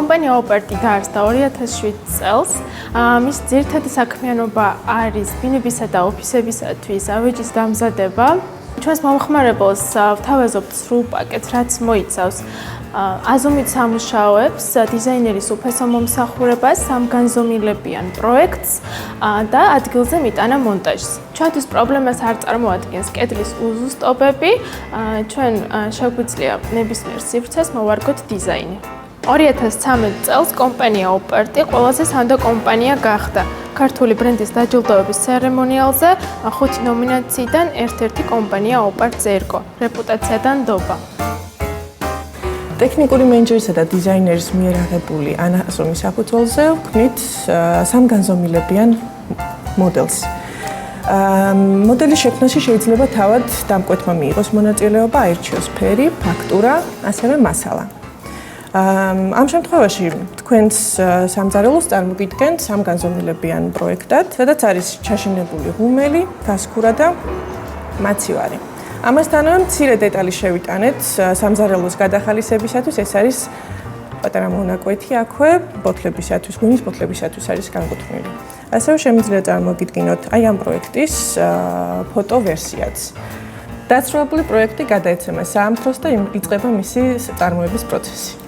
კომპანია ოპერტი დაარსდა 2007 წელს. მის ძირითადი საქმიანობა არის ბინებისა და ოფისებისათვის ავეჯის დამზადება. ჩვენს მომხმარებელს ვთავაზობთ სრულ პაკეტს, რაც მოიცავს აზომით სამუშაოებს, დიზაინერის უფასო მომსახურებას, სამგანზომილებიან პროექტს და ადგილზე მიტანა მონტაჟს. ჩვენთვის პრობლემას არ წარმოადგენს კედლის უზუსტობები, ჩვენ შეგვიძლია ნებისმიერ სივრცეს მოვარგოთ დიზაინი. 2013 წელს კომპანია ოპერტი ყველაზე სანდო კომპანია გახდა. ქართული ბრენდის დაჯილდოების ცერემონიალზე 5 ნომინაციიდან ერთ-ერთი კომპანია ოპერტზე ერგო. რეპუტაცია და ნდობა. ტექნიკური მენეჯერისა და დიზაინერის მიერ აღებული ანაზომის საფუძველზე ვქმნით სამგანზომილებიან მოდელს. მოდელის შექმნაში შეიძლება თავად დამკვეთმა მიიღოს მონაწილეობა, აირჩიოს ფერი, ფაქტურა, ასევე მასალა. ამ შემთხვევაში თქვენს სამზარეულოს წარმოგიდგენთ სამგანზომილებიან პროექტად, სადაც არის ჩაშენებული ღუმელი, გასქურა და მაცივარი. ამასთანავე მცირე დეტალი შევიტანეთ სამზარეულოს გადახალისებისათვის, ეს არის პატარა მონაკვეთი აქვე, ბოთლებისათვის, ღვინის ბოთლებისათვის არის განკუთვნილი. ასევე შემიძლია წარმოგიდგინოთ აი ამ პროექტის ფოტო ვერსიაც. დაწვრილებული პროექტი გადაეცემა საამთროს და იწყება მისი წარმოების პროცესი.